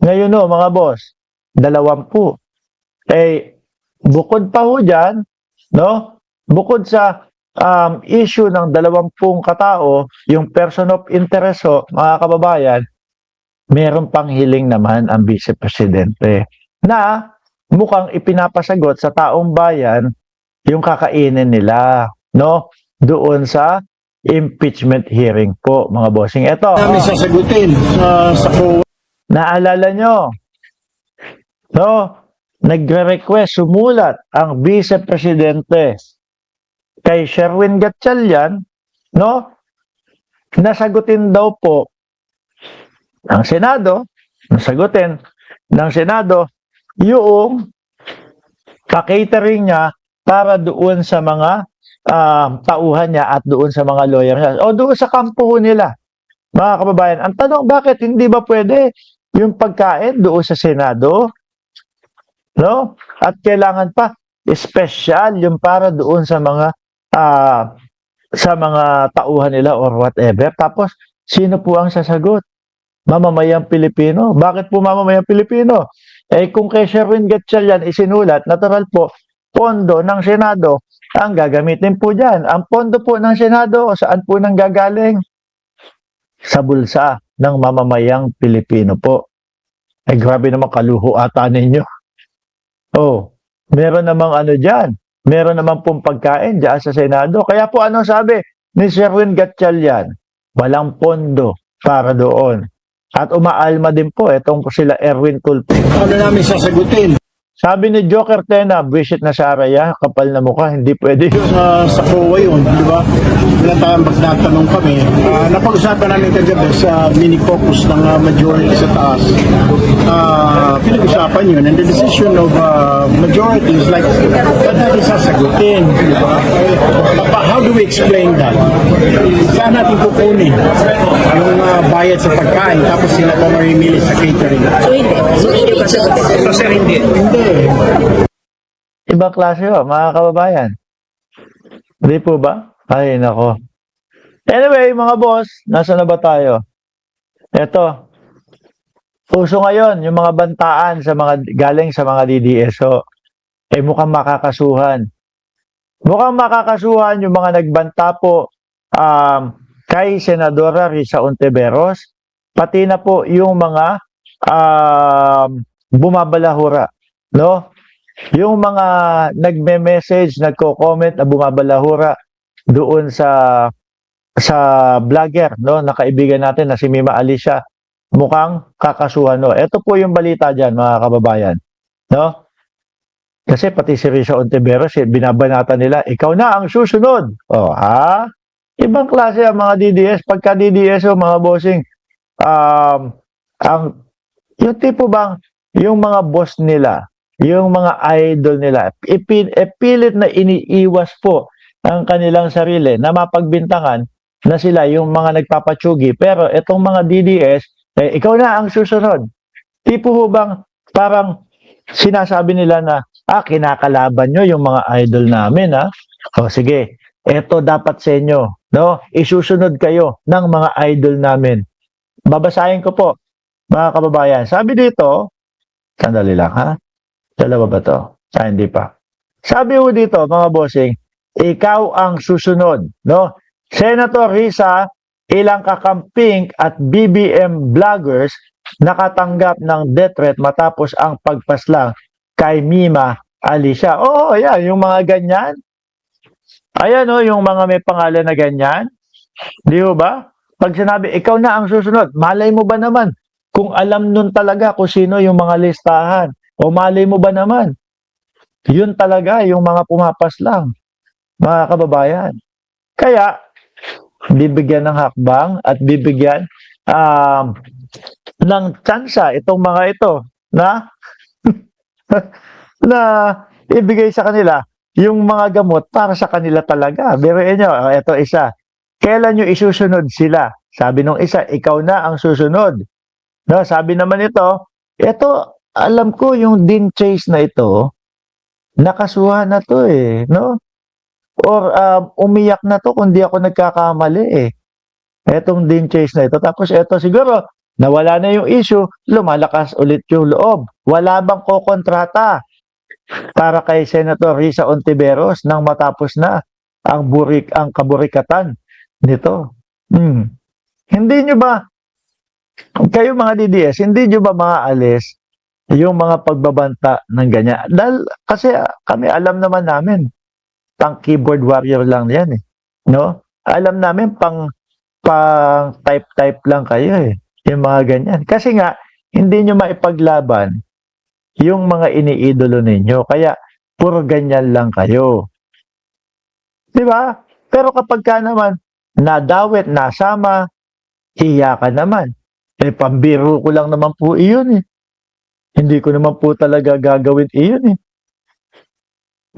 Ngayon no, mga boss, 20. Eh, bukod pa ho dyan, no? Bukod sa issue ng 20 katao, yung person of interest ho, mga kababayan, meron pang hiling naman ang Vice Presidente na mukhang ipinapasagot sa taong bayan yung kakainin nila, no? Doon sa impeachment hearing po, mga bossing. Ito, Namin sasagutin sa COA. naalala nyo, no? Nagre-request, sumulat ang Vice Presidente kay Sherwin Gatchalian, no? Nasagutin daw po ng Senado, nasagutin ng Senado yung pa-catering niya para doon sa mga tauhan niya at doon sa mga lawyer niya. O doon sa kampo nila, mga kababayan. Ang tanong, bakit hindi ba pwede yung pagkain doon sa Senado? No? At kailangan pa special yung para doon sa mga tauhan nila or whatever. Tapos, sino po ang sasagot? Mamamayang Pilipino. Bakit po mamamayang Pilipino? Eh kung kay Sherwin Gatchalian isinulat, natural po, pondo ng Senado ang gagamitin po dyan. Ang pondo po ng Senado, saan po nang gagaling? Sa bulsa ng mamamayang Pilipino po. Eh grabe naman kaluho ata ninyo. Oh, meron namang ano dyan. Meron namang pong pagkain dyan sa Senado. Kaya po ano sabi ni Sherwin Gatchalian? Walang pondo para doon. At umaalma din po itong sila Erwin Tulfo. Ano namin sasagutin Sabi ni Joker Tena, visit na sa Araya, kapal na mukha, hindi pwede yun. sa COA yun, di ba? Ilang tayo magtatanong kami. Napag-usapan namin kagabi sa mini-caucus ng majority sa taas. Pinag-usapan yun. And the decision of majority is like, ba't natin sasagutin? Di ba? How do we explain that? Saan natin kukunin yung bayad sa pagkain tapos sila pa mamimili sa catering? So hindi. So hindi ba sagutin? So sir, hindi. Hindi. Ibang klase ho, mga kababayan. Hindi po ba? Ay, nako. Anyway, mga boss, nasa na ba tayo? Eto, uso ngayon yung mga bantaan sa mga galing sa mga DDSO. Eh mukhang makakasuhan. Mukhang makakasuhan yung mga nagbanta po kay Senadora Risa Ontiveros, pati na po yung mga bumabalahura, no? Yung mga nagme-message, nagko-comment na bumabalahura doon sa vlogger, no, na kaibigan natin na si Mima Alicia, mukhang kakasuhan, no. Ito po yung balita diyan, mga kababayan, no? Kasi pati si Risa Ontiveros, binabanata nila, ikaw na ang susunod. Oh, ha? Ibang klase ang mga DDS. Pagka DDS, mga bossing, yung tipo bang, yung mga boss nila, yung mga idol nila, pilit na iniiwas po ang kanilang sarili na mapagbintangan na sila yung mga nagpapatsugi. Pero itong mga DDS, ikaw na ang susunod. Tipo ho bang parang sinasabi nila na, kinakalaban nyo yung mga idol namin, ha? O sige, eto dapat sa inyo, no? Isusunod kayo ng mga idol namin. Babasahin ko po, mga kababayan. Sabi dito, sandali lang, ha? Dalawa ba to? Hindi pa. Sabi ho dito, mga bossing, ikaw ang susunod, no? Senator Risa, ilang kakamping at BBM vloggers nakatanggap ng death threat matapos ang pagpaslang kay Mima Alicia. Oo, yan, yung mga ganyan. Ayan o, yung mga may pangalan na ganyan. Di ba? Pag sinabi, ikaw na ang susunod, malay mo ba naman kung alam nun talaga kung sino yung mga listahan? O malay mo ba naman? Yun talaga yung mga pumapaslang, mga kababayan. Kaya, bibigyan ng hakbang at bibigyan ng tsansa itong mga ito na na ibigay sa kanila yung mga gamot para sa kanila talaga. Biruin nyo, ito isa. Kailan nyo isusunod sila? Sabi nung isa, ikaw na ang susunod. No, sabi naman ito, alam ko yung Dean Chase na ito, nakasuhan na to no? Or umiyak na to kung di ako nagkakamali Etong Dean Chase na ito. Tapos ito siguro, nawala na yung issue, lumalakas ulit yung loob. Wala bang kokontrata para kay Senator Risa Ontiveros nang matapos na ang kaburikatan nito? Hindi nyo ba, kayo mga DDS, hindi nyo ba maaalis yung mga pagbabanta ng ganyan? Dahil kasi kami alam naman namin, pang keyboard warrior lang yan eh. No? Alam namin pang type lang kayo eh. Yung mga ganyan. Kasi nga, hindi nyo maipaglaban yung mga iniidolo ninyo. Kaya, puro ganyan lang kayo. Di ba? Pero kapag ka naman, nadawit, nasama, hiya ka naman. Eh, pambiro ko lang naman po iyon eh. Hindi ko naman po talaga gagawin iyon eh.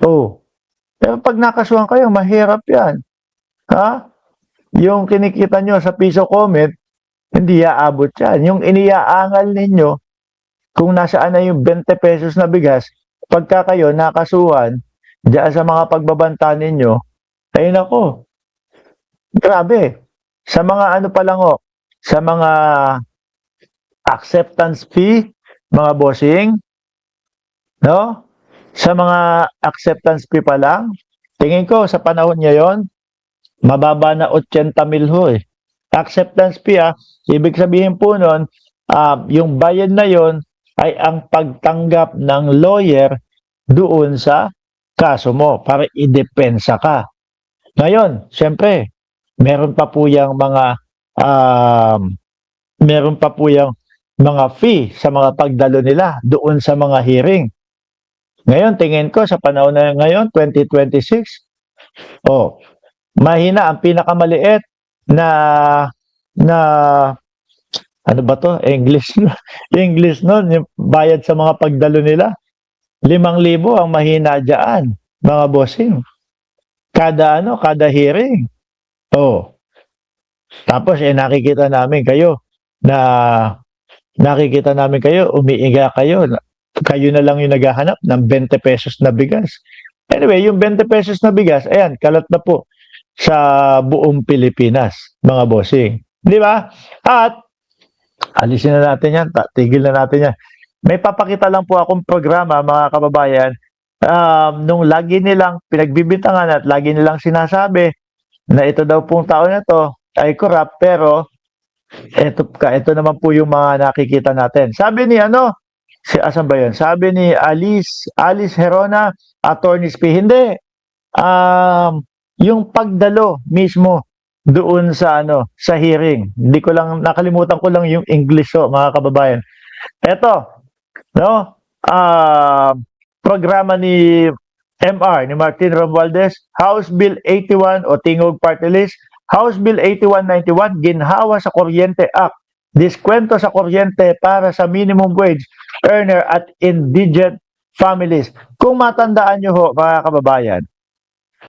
Oh. Pero pag nakasuhan kayo, mahirap yan. Ha? Yung kinikita nyo sa piso comment, hindi aabot yan. Yung iniaangal ninyo, kung nasaan na yung 20 pesos na bigas, pagka kayo nakasuhan, diyan sa mga pagbabanta ninyo, ay nako, grabe. Sa mga ano pa lang sa mga acceptance fee, mga bossing, no? Sa mga acceptance fee pa lang, tingin ko sa panahon ngayon, mababa na 80,000 ho eh. Acceptance fee ibig sabihin po nun, yung bayad na yon ay ang pagtanggap ng lawyer doon sa kaso mo para idepensa ka. Ngayon, siyempre, meron pa po yung mga fee sa mga pagdalo nila doon sa mga hearing. Ngayon, tingin ko sa panahon na ngayon, 2026, mahina ang pinakamaliit na ano ba to? English nun, yung bayad sa mga pagdalo nila. 5,000 ang mahina diyan, mga bossing. Kada hearing. Tapos nakikita namin kayo umiiga kayo. Kayo na lang yung naghahanap ng 20 pesos na bigas. Anyway, yung 20 pesos na bigas, ayan, kalat na po sa buong Pilipinas, mga bossing. Di ba? At, alisin na natin yan, tigil na natin yan. May papakita lang po akong programa, mga kababayan, nung lagi nilang pinagbibintangan at lagi nilang sinasabi na ito daw pong tao na to ay corrupt, pero ito naman po yung mga nakikita natin. Sabi ni asan ba yun? Sabi ni Alice Herona, attorney's fee. Hindi. Yung pagdalo mismo doon sa hearing. Hindi ko lang, nakalimutan ko lang yung English mga kababayan. Ito, no? Programa ni MR, ni Martin Romualdez, House Bill 81 o Tingog Party List, House Bill 8191, ginhawa sa Kuryente Act, diskwento sa kuryente para sa minimum wage earner at indigent families. Kung matandaan nyo mga kababayan,